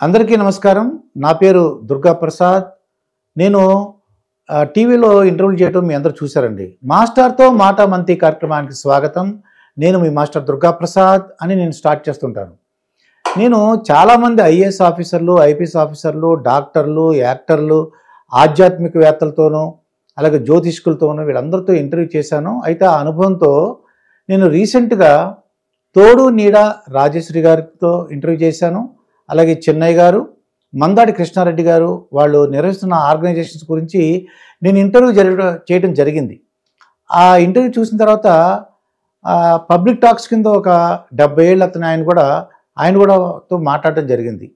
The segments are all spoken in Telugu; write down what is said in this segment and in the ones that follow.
అందరికీ నమస్కారం. నా పేరు దుర్గా ప్రసాద్. నేను టీవీలో ఇంటర్వ్యూ చేయడం మీ అందరూ చూశారండి. మాస్టర్తో మాట మంతి కార్యక్రమానికి స్వాగతం. నేను మీ మాస్టర్ దుర్గా ప్రసాద్ అని నేను స్టార్ట్ చేస్తుంటాను. నేను చాలామంది ఐఏఎస్ ఆఫీసర్లు, ఐపీఎస్ ఆఫీసర్లు, డాక్టర్లు, యాక్టర్లు, ఆధ్యాత్మికవేత్తలతోనూ అలాగే జ్యోతిష్కులతోనూ వీళ్ళందరితో ఇంటర్వ్యూ చేశాను. అయితే ఆ అనుభవంతో నేను రీసెంట్గా తోడు నీడ రాజేశ్వరి గారితో ఇంటర్వ్యూ చేశాను. అలాగే చెన్నై గారు, మందాడి కృష్ణారెడ్డి గారు వాళ్ళు నిర్వహిస్తున్న ఆర్గనైజేషన్స్ గురించి నేను ఇంటర్వ్యూ చేయడం జరిగింది. ఆ ఇంటర్వ్యూ చూసిన తర్వాత పబ్లిక్ టాక్స్ కింద ఒక 70 ఏళ్ళ అతను ఆయన కూడా తో మాట్లాడటం జరిగింది.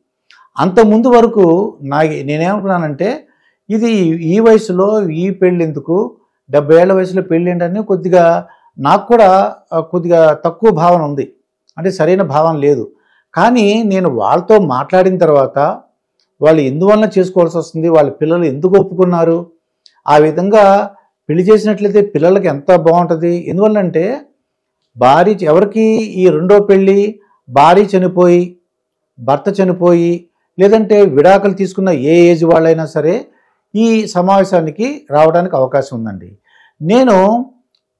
అంతకుముందు వరకు నేనేమనుకున్నానంటే ఇది ఈ వయసులో ఈ పెళ్ళి ఎందుకు, 70 ఏళ్ల వయసులో పెళ్ళి ఏంటని నాకు కూడా కొద్దిగా తక్కువ భావన ఉంది, అంటే సరైన భావన లేదు. కానీ నేను వాళ్ళతో మాట్లాడిన తర్వాత వాళ్ళు ఎందువలన చేసుకోవాల్సి వస్తుంది, వాళ్ళ పిల్లలు ఎందుకు ఒప్పుకున్నారు, ఆ విధంగా పెళ్లి చేసినట్లయితే పిల్లలకి ఎంత బాగుంటుంది. ఎందువల్లంటే ఎవరికి ఈ రెండో పెళ్ళి భార్య చనిపోయి భర్త చనిపోయి లేదంటే విడాకులు తీసుకున్న ఏ ఏజ్ వాళ్ళైనా సరే ఈ సమావేశానికి రావడానికి అవకాశం ఉందండి. నేను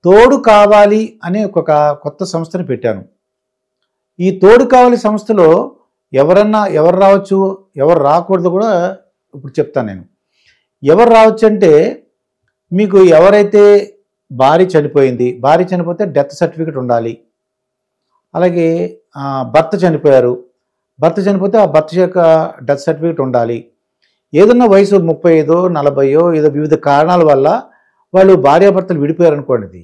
తోడు కావాలి అనే ఒక కొత్త సంస్థని పెట్టాను. ఈ తోడు కావాలి సంస్థలో ఎవరు రావచ్చు, ఎవరు రాకూడదు కూడా ఇప్పుడు చెప్తాను. నేను ఎవరు రావచ్చు అంటే, మీకు ఎవరైతే భార్య చనిపోతే డెత్ సర్టిఫికేట్ ఉండాలి. అలాగే భర్త చనిపోతే ఆ భర్త యొక్క డెత్ సర్టిఫికేట్ ఉండాలి. ఏదన్నా వయసు 35, 40 ఏదో వివిధ కారణాల వల్ల వాళ్ళు భార్యాభర్తలు విడిపోయారనుకోండి,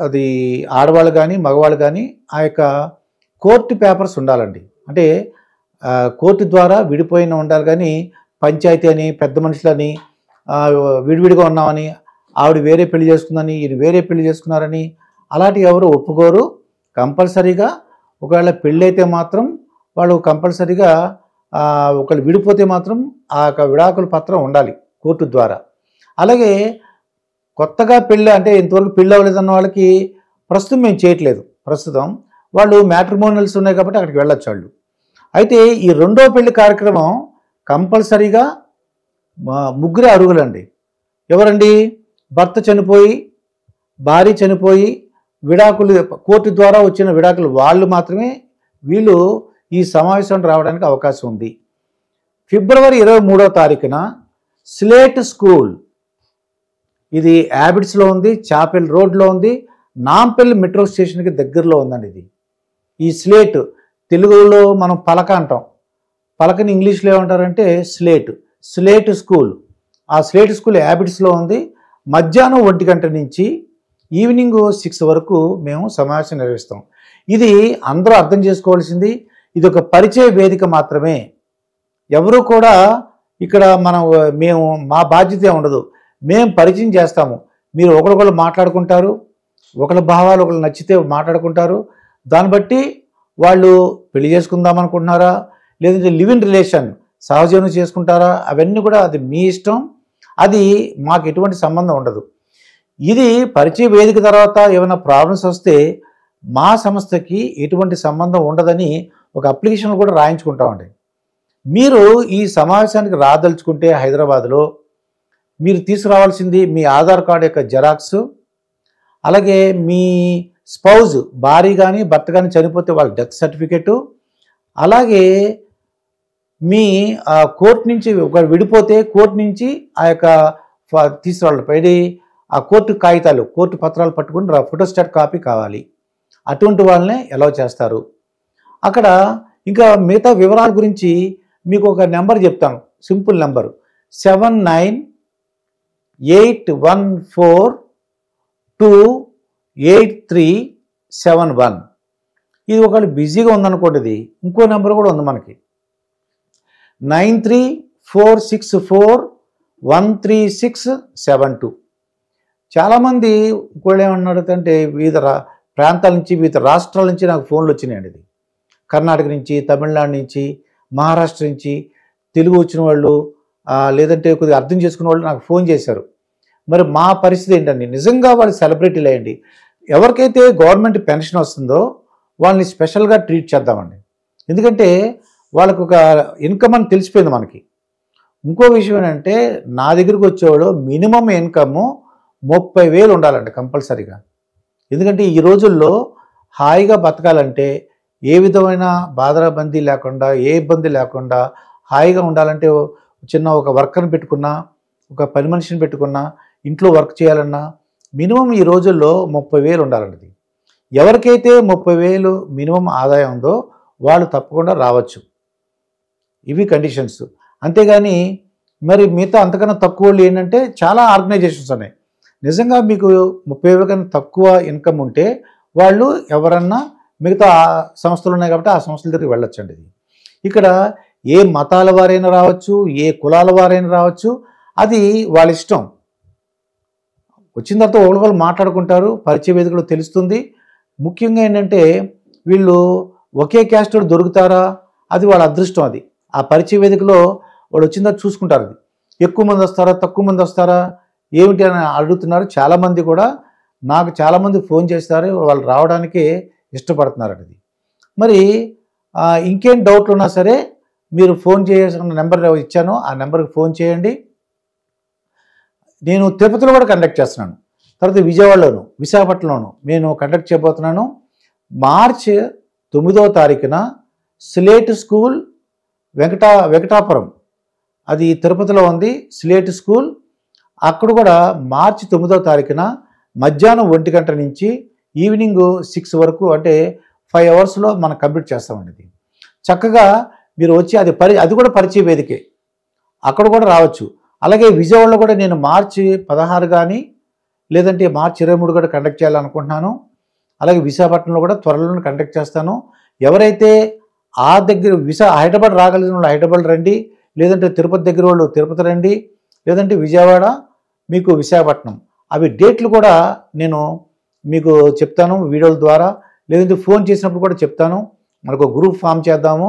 అది ఆడవాళ్ళు కానీ మగవాళ్ళు కానీ ఆ యొక్క కోర్టు పేపర్స్ ఉండాలండి. అంటే కోర్టు ద్వారా విడిపోయిన ఉండాలి. కానీ పంచాయతీ అని పెద్ద మనుషులని విడివిడిగా ఉన్నామని, ఆవిడ వేరే పెళ్లి చేసుకుందని, ఈయన వేరే పెళ్లి చేసుకున్నారని అలాంటివి ఎవరు ఒప్పుకోరు. కంపల్సరీగా ఒకవేళ పెళ్ళి అయితే మాత్రం వాళ్ళు కంపల్సరీగా ఒకళ్ళు విడిపోతే మాత్రం ఆ యొక్క విడాకుల పత్రం ఉండాలి కోర్టు ద్వారా. అలాగే కొత్తగా పెళ్ళి అంటే ఇంతవరకు పెళ్ళి అవ్వలేదన్న వాళ్ళకి ప్రస్తుతం మేము చేయట్లేదు. ప్రస్తుతం వాళ్ళు మ్యాట్రిమోనియల్స్ ఉన్నాయి కాబట్టి అక్కడికి వెళ్ళొచ్చు వాళ్ళు. అయితే ఈ రెండో పెళ్లి కార్యక్రమం కంపల్సరీగా ముగ్గురే అర్హులండి. ఎవరండి? భర్త చనిపోయి భార్య చనిపోయి విడాకులు కోర్టు ద్వారా వచ్చిన విడాకులు వాళ్ళు మాత్రమే వీళ్ళు ఈ సమావేశం రావడానికి అవకాశం ఉంది. ఫిబ్రవరి 23వ తారీఖున స్లేట్ స్కూల్, ఇది హ్యాబిట్స్లో ఉంది, చాపెల్ రోడ్లో ఉంది, నాంపల్లి మెట్రో స్టేషన్కి దగ్గరలో ఉందండి. ఇది ఈ స్లేట్ తెలుగులో మనం పలక అంటాం, పలకని ఇంగ్లీష్లో ఏమంటారంటే స్లేట్ స్కూల్. ఆ స్లేట్ స్కూల్ హ్యాబిట్స్లో ఉంది. మధ్యాహ్నం 1 గంట నుంచి ఈవినింగ్ 6 వరకు మేము సమావేశం నిర్వహిస్తాం. ఇది అందరూ అర్థం చేసుకోవాల్సింది, ఇది ఒక పరిచయ వేదిక మాత్రమే. ఎవరు కూడా ఇక్కడ మేము మా బాధ్యత ఉండదు. మేము పరిచయం చేస్తాము. మీరు ఒకరికొకరు మాట్లాడుకుంటారు, ఒకరి భావాలు ఒకరు నచ్చితే మాట్లాడుకుంటారు. దాన్ని బట్టి వాళ్ళు పెళ్లి చేసుకుందాం అనుకుంటున్నారా, లేదంటే లివ్ ఇన్ రిలేషన్ సహజీవనం చేసుకుంటారా, అవన్నీ కూడా అది మీ ఇష్టం. అది మాకు ఎటువంటి సంబంధం ఉండదు. ఇది పరిచయ వేదిక తర్వాత ఏమైనా ప్రాబ్లమ్స్ వస్తే మా సంస్థకి ఎటువంటి సంబంధం ఉండదని ఒక అప్లికేషన్ కూడా రాయించుకుంటామండి. మీరు ఈ సమావేశానికి రాదలుచుకుంటే హైదరాబాద్లో మీరు తీసుకురావాల్సింది మీ ఆధార్ కార్డు యొక్క జిరాక్స్, అలాగే మీ స్పౌజ్ భార్య కానీ భర్త కానీ చనిపోతే వాళ్ళ డెత్ సర్టిఫికెటు, అలాగే మీ కోర్టు నుంచి ఒకరు విడిపోతే కోర్టు నుంచి ఆ యొక్క తీసుకురావాలి ఆ కోర్టు కాగితాలు, కోర్టు పత్రాలు పట్టుకుని ఫోటోస్టాట్ కాపీ కావాలి. అటువంటి వాళ్ళనే అలౌ చేస్తారు. అక్కడ ఇంకా మిగతా వివరాల గురించి మీకు ఒక నెంబర్ చెప్తాను, సింపుల్ నెంబరు 7981428371. ఇది ఒకళ్ళు బిజీగా ఉందనుకోండి, ఇది ఇంకో నెంబర్ కూడా ఉంది మనకి 9346413672. చాలామంది ఇంకోళ్ళు ఏమన్నారు అంటే వివిధ ప్రాంతాల నుంచి వివిధ రాష్ట్రాల నుంచి నాకు ఫోన్లు వచ్చినాయండి. ఇది కర్ణాటక నుంచి, తమిళనాడు నుంచి, మహారాష్ట్ర నుంచి తెలుగు వచ్చిన వాళ్ళు లేదంటే కొద్దిగా అర్థం చేసుకున్న వాళ్ళు నాకు ఫోన్ చేశారు. మరి మా పరిస్థితి ఏంటండి? నిజంగా వాళ్ళు సెలబ్రిటీలు అయ్యండి. ఎవరికైతే గవర్నమెంట్ పెన్షన్ వస్తుందో వాళ్ళని స్పెషల్గా ట్రీట్ చేద్దామండి. ఎందుకంటే వాళ్ళకు ఒక ఇన్కమ్ అని తెలిసిపోయింది మనకి. ఇంకో విషయం ఏంటంటే నా దగ్గరికి వచ్చేవాళ్ళు మినిమం ఇన్కమ్ 30,000 ఉండాలండి కంపల్సరీగా. ఎందుకంటే ఈ రోజుల్లో హాయిగా బతకాలంటే ఏ విధమైన బాధరాబందీ లేకుండా, ఏ ఇబ్బంది లేకుండా హాయిగా ఉండాలంటే చిన్న ఒక వర్కర్ని పెట్టుకున్నా, ఒక పని మనిషిని పెట్టుకున్నా, ఇంట్లో వర్క్ చేయాలన్నా మినిమం ఈ రోజుల్లో 30,000 ఉండాలండి. ఎవరికైతే 30,000 మినిమం ఆదాయం ఉందో వాళ్ళు తప్పకుండా రావచ్చు. ఇవి కండిషన్స్. అంతేగాని మరి మిగతా అంతకన్నా తక్కువ వాళ్ళు ఏంటంటే చాలా ఆర్గనైజేషన్స్ ఉన్నాయి. నిజంగా మీకు 30,000 కన్నా తక్కువ ఇన్కమ్ ఉంటే వాళ్ళు ఎవరన్నా మిగతా సంస్థలు ఉన్నాయి కాబట్టి ఆ సంస్థల దగ్గరికి వెళ్ళొచ్చండి. ఇక్కడ ఏ మతాల వారైనా రావచ్చు, ఏ కులాల వారైనా రావచ్చు, అది వాళ్ళ ఇష్టం. వచ్చిన తర్వాత ఒకళ్ళు మాట్లాడుకుంటారు, పరిచయ వేదికలో తెలుస్తుంది. ముఖ్యంగా ఏంటంటే వీళ్ళు ఒకే క్యాస్ట్ దొరుకుతారా, అది వాళ్ళ అదృష్టం. అది ఆ పరిచయ వేదికలో వాడు వచ్చిన తర్వాత చూసుకుంటారు. అది ఎక్కువ మంది వస్తారా, తక్కువ మంది వస్తారా, ఏమిటి అని అడుగుతున్నారు. చాలామంది కూడా నాకు చాలామంది ఫోన్ చేస్తారు, వాళ్ళు రావడానికి ఇష్టపడుతున్నారు. అది మరి ఇంకేం డౌట్లు ఉన్నా సరే మీరు ఫోన్ చేయాల్సిన నెంబర్ ఇచ్చాను, ఆ నెంబర్కి ఫోన్ చేయండి. నేను తిరుపతిలో కూడా కండక్ట్ చేస్తున్నాను, తర్వాత విజయవాడలోను, విశాఖపట్నంలోను నేను కండక్ట్ చేయబోతున్నాను. మార్చి 9వ తారీఖున స్లేట్ స్కూల్ వెంకటాపురం, అది తిరుపతిలో ఉంది స్లేట్ స్కూల్. అక్కడ కూడా మార్చి 9వ తారీఖున మధ్యాహ్నం 1 గంట నుంచి ఈవినింగ్ 6 వరకు, అంటే 5 అవర్స్లో మనం కంప్లీట్ చేస్తామండి. చక్కగా మీరు వచ్చి అది కూడా పరిచయ వేదికే, అక్కడ కూడా రావచ్చు. అలాగే విజయవాడలో కూడా నేను మార్చి 16 కానీ లేదంటే మార్చి 23 కూడా కండక్ట్ చేయాలనుకుంటున్నాను. అలాగే విశాఖపట్నంలో కూడా త్వరలో కండక్ట్ చేస్తాను. ఎవరైతే ఆ దగ్గర హైదరాబాద్ రాగలిగిన వాళ్ళు హైదరాబాద్ రండి, లేదంటే తిరుపతి దగ్గర వాళ్ళు తిరుపతి రండి, లేదంటే విజయవాడ మీకు విశాఖపట్నం. అవి డేట్లు కూడా నేను మీకు చెప్తాను వీడియోల ద్వారా, లేదంటే ఫోన్ చేసినప్పుడు కూడా చెప్తాను. మనకు గ్రూప్ ఫామ్ చేద్దాము.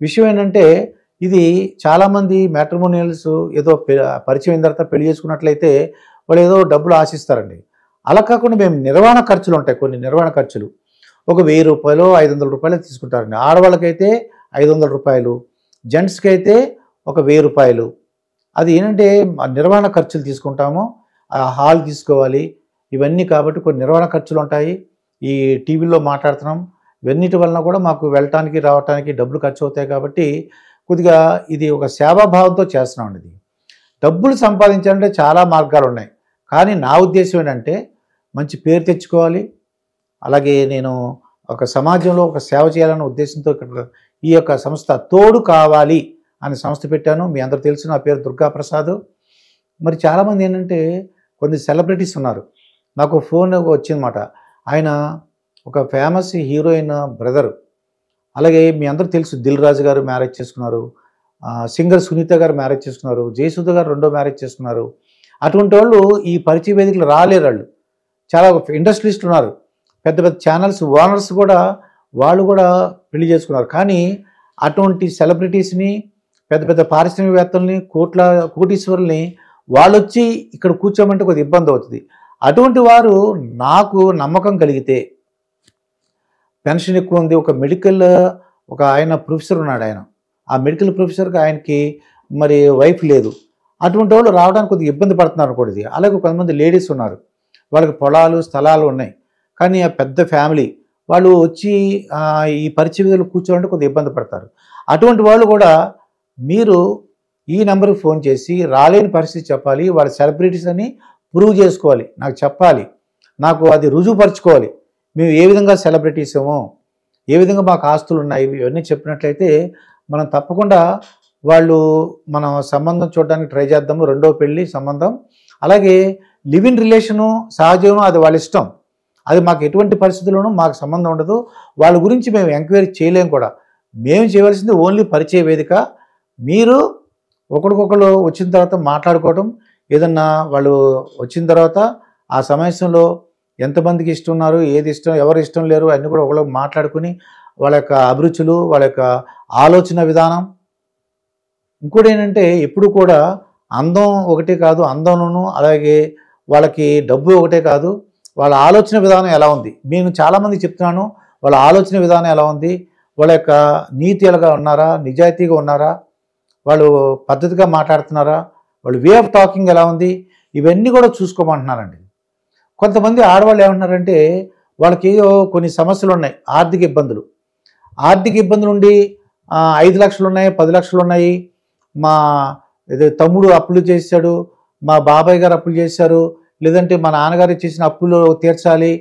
విషయం ఏంటంటే ఇది చాలామంది మ్యాట్రిమోనియల్స్ ఏదో పరిచయం అయిన తర్వాత పెళ్లి చేసుకున్నట్లయితే వాళ్ళు ఏదో డబ్బులు ఆశిస్తారండి. అలా కాకుండా మేము నిర్వహణ ఖర్చులు ఉంటాయి, కొన్ని నిర్వహణ ఖర్చులు ఒక 1,000 రూపాయలు 500 రూపాయలు తీసుకుంటారండి. ఆడవాళ్ళకైతే 500 రూపాయలు, జెంట్స్కి అయితే ఒక 1,000 రూపాయలు. అది ఏంటంటే నిర్వహణ ఖర్చులు తీసుకుంటాము. హాల్ తీసుకోవాలి, ఇవన్నీ కాబట్టి కొన్ని నిర్వహణ ఖర్చులు ఉంటాయి. ఈ టీవీలో మాట్లాడుతున్నాం, ఇవన్నిటి వలన కూడా మాకు వెళ్ళటానికి రావటానికి డబ్బులు ఖర్చు అవుతాయి. కాబట్టి కొద్దిగా ఇది ఒక సేవాభావంతో చేస్తున్నాం. ఇది డబ్బులు సంపాదించాలంటే చాలా మార్గాలు ఉన్నాయి, కానీ నా ఉద్దేశం ఏంటంటే మంచి పేరు తెచ్చుకోవాలి. అలాగే నేను ఒక సమాజంలో ఒక సేవ చేయాలనే ఉద్దేశంతో ఈ యొక్క సంస్థ తోడు కావాలి అనే సంస్థ పెట్టాను. మీ అందరూ తెలుసు, నా పేరు దుర్గా ప్రసాద్. మరి చాలామంది ఏంటంటే కొన్ని సెలబ్రిటీస్ ఉన్నారు. నాకు ఫోన్ వచ్చిందన్నమాట. ఆయన ఒక ఫేమస్ హీరోయిన్ బ్రదర్. అలాగే మీ అందరూ తెలుసు, దిల్ రాజు గారు మ్యారేజ్ చేసుకున్నారు, సింగర్ సునీత గారు మ్యారేజ్ చేసుకున్నారు, జయసుధ గారు 2వ మ్యారేజ్ చేసుకున్నారు. అటువంటి వాళ్ళు ఈ పరిచయ వేదికలు రాలేరు. వాళ్ళు చాలా ఇండస్ట్రియలిస్టులు ఉన్నారు, పెద్ద పెద్ద ఛానల్స్ ఓనర్స్ కూడా, వాళ్ళు కూడా పెళ్లి చేసుకున్నారు. కానీ అటువంటి సెలబ్రిటీస్ని, పెద్ద పెద్ద పారిశ్రామికవేత్తల్ని, కోటీశ్వరుల్ని వాళ్ళు వచ్చి ఇక్కడ కూర్చోమంటే కొద్దిగా ఇబ్బంది అవుతుంది. అటువంటి వారు నాకు నమ్మకం కలిగితే, పెన్షన్ ఎక్కువ ఉంది, ఒక ఆయన ప్రొఫెసర్ ఉన్నాడు, ఆ మెడికల్ ప్రొఫెసర్కి ఆయనకి మరి వైఫ్ లేదు, అటువంటి వాళ్ళు రావడానికి కొద్దిగా ఇబ్బంది పడుతున్నారు కూడా. ఇది అలాగే కొంతమంది లేడీస్ ఉన్నారు, వాళ్ళకి పొలాలు స్థలాలు ఉన్నాయి, కానీ ఆ పెద్ద ఫ్యామిలీ, వాళ్ళు వచ్చి ఈ పరిచయ వేదికలో కూర్చోవాలంటే కొద్దిగా ఇబ్బంది పడతారు. అటువంటి వాళ్ళు కూడా మీరు ఈ నెంబర్కి ఫోన్ చేసి రాలేని పరిస్థితి చెప్పాలి, వాళ్ళ సెలబ్రిటీస్ అని ప్రూవ్ చేసుకోవాలి, నాకు చెప్పాలి, నాకు అది రుజువుపరచుకోవాలి. మేము ఏ విధంగా సెలబ్రిటీస్ ఏమో, ఏ విధంగా మాకు ఆస్తులు ఉన్నాయి, ఇవన్నీ చెప్పినట్లయితే మనం తప్పకుండా మనం సంబంధం చూడడానికి ట్రై చేద్దాము. 2వ పెళ్ళి సంబంధం, అలాగే లివ్ ఇన్ రిలేషను, సహజీవనం, అది వాళ్ళ ఇష్టం. అది మాకు ఎటువంటి పరిస్థితుల్లోనూ మాకు సంబంధం ఉండదు. వాళ్ళ గురించి మేము ఎంక్వైరీ చేయలేము కూడా. మేము చేయవలసింది ఓన్లీ పరిచయ వేదిక. మీరు ఒకరికొకరు వచ్చిన తర్వాత మాట్లాడుకోవడం, ఏదన్నా వాళ్ళు వచ్చిన తర్వాత ఆ సమయంలో ఎంతమందికి ఇష్టం ఉన్నారు, ఏది ఇష్టం, ఎవరు ఇష్టం లేరు, అన్నీ కూడా ఒకళ్ళు మాట్లాడుకుని వాళ్ళ యొక్క అభిరుచులు, వాళ్ళ యొక్క ఆలోచన విధానం. ఇంకోటి ఏంటంటే ఎప్పుడు కూడా అందం ఒకటే కాదు, అందంలోనూ అలాగే వాళ్ళకి డబ్బు ఒకటే కాదు, వాళ్ళ ఆలోచన విధానం ఎలా ఉంది. నేను చాలామంది చెప్తున్నాను, వాళ్ళ ఆలోచన విధానం ఎలా ఉంది, వాళ్ళ యొక్క నీతిలుగా ఉన్నారా, నిజాయితీగా ఉన్నారా, వాళ్ళు పద్ధతిగా మాట్లాడుతున్నారా, వాళ్ళు వే ఆఫ్ టాకింగ్ ఎలా ఉంది, ఇవన్నీ కూడా చూసుకోమంటున్నారండి. కొంతమంది ఆడవాళ్ళు ఏమంటున్నారంటే వాళ్ళకి ఏదో కొన్ని సమస్యలు ఉన్నాయి, ఆర్థిక ఇబ్బందులు. ఆర్థిక ఇబ్బందులు ఉండి 5 లక్షలు ఉన్నాయి, 10 లక్షలు ఉన్నాయి, మా తమ్ముడు అప్పులు చేశాడు, మా బాబాయ్ గారు అప్పులు చేశారు, లేదంటే మా నాన్నగారు చేసిన అప్పులు తీర్చాలి,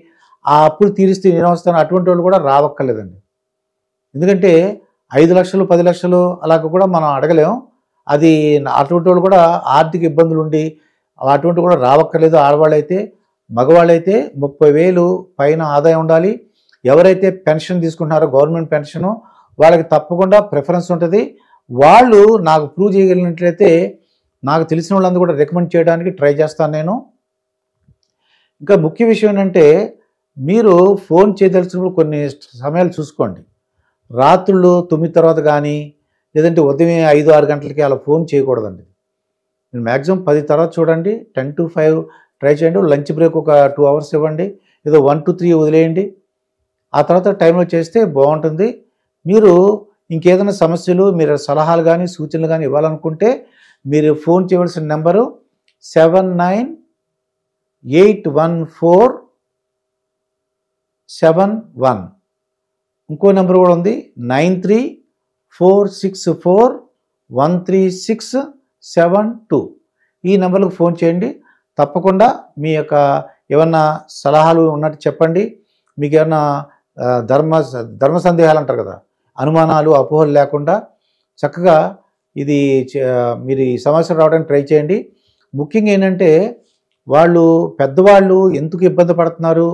ఆ అప్పులు తీరిస్తే నేను వస్తాను, అటువంటి వాళ్ళు కూడా రావక్కర్లేదండి. ఎందుకంటే 5 లక్షలు 10 లక్షలు అలాగ కూడా మనం అడగలేం. అది అటువంటి వాళ్ళు కూడా ఆర్థిక ఇబ్బందులు ఉండి అటువంటి కూడా రావక్కర్లేదు. ఆడవాళ్ళైతే మగవాళ్ళైతే 30,000 పైన ఆదాయం ఉండాలి. ఎవరైతే పెన్షన్ తీసుకుంటున్నారో గవర్నమెంట్ పెన్షను వాళ్ళకి తప్పకుండా ప్రిఫరెన్స్ ఉంటుంది. వాళ్ళు నాకు ప్రూవ్ చేయగలిగినట్లయితే నాకు తెలిసిన వాళ్ళందరూ కూడా రికమెండ్ చేయడానికి ట్రై చేస్తాను నేను. ఇంకా ముఖ్య విషయం ఏంటంటే మీరు ఫోన్ చేయదలిచినప్పుడు కొన్ని సమయాలు చూసుకోండి. రాత్రులు 9 తర్వాత కానీ లేదంటే ఉదయం 5-6 గంటలకి అలా ఫోన్ చేయకూడదండి. మీరు మ్యాక్సిమం 10 తర్వాత చూడండి, 10 to 5 ట్రై చేయండి. లంచ్ బ్రేక్ ఒక 2 hours ఇవ్వండి, ఏదో 1 to 3 వదిలేయండి. ఆ తర్వాత టైంలో చేస్తే బాగుంటుంది. మీరు ఇంకేదైనా సమస్యలు, మీరు సలహాలు కానీ సూచనలు కానీ ఇవ్వాలనుకుంటే మీరు ఫోన్ చేయవలసిన నెంబరు 798147 ఇంకో నెంబర్ కూడా ఉంది 9346413672. ఈ నెంబర్లకు ఫోన్ చేయండి. తప్పకుండా మీ యొక్క ఏమన్నా సలహాలు ఉన్నట్టు చెప్పండి. మీకు ఏమన్నా ధర్మ సందేహాలు అంటారు కదా, అనుమానాలు అపోహలు లేకుండా చక్కగా మీరు ఈ సమస్యలు రావడానికి ట్రై చేయండి. ముఖ్యంగా ఏంటంటే వాళ్ళు పెద్దవాళ్ళు ఎందుకు ఇబ్బంది పడుతున్నారు,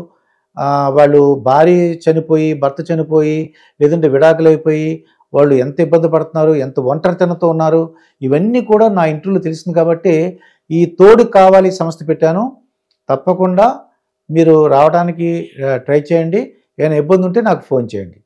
వాళ్ళు భార్య చనిపోయి భర్త చనిపోయి లేదంటే విడాకులు అయిపోయి వాళ్ళు ఎంత ఇబ్బంది పడుతున్నారు, ఎంత ఒంటరితనంతో ఉన్నారు, ఇవన్నీ కూడా నా ఇంటర్వ్యూలో తెలిసింది. కాబట్టి ఈ తోడు కావాలి సంస్థ పెట్టాను. తప్పకుండా మీరు రావడానికి ట్రై చేయండి. ఏమైనా ఇబ్బంది ఉంటే నాకు ఫోన్ చేయండి.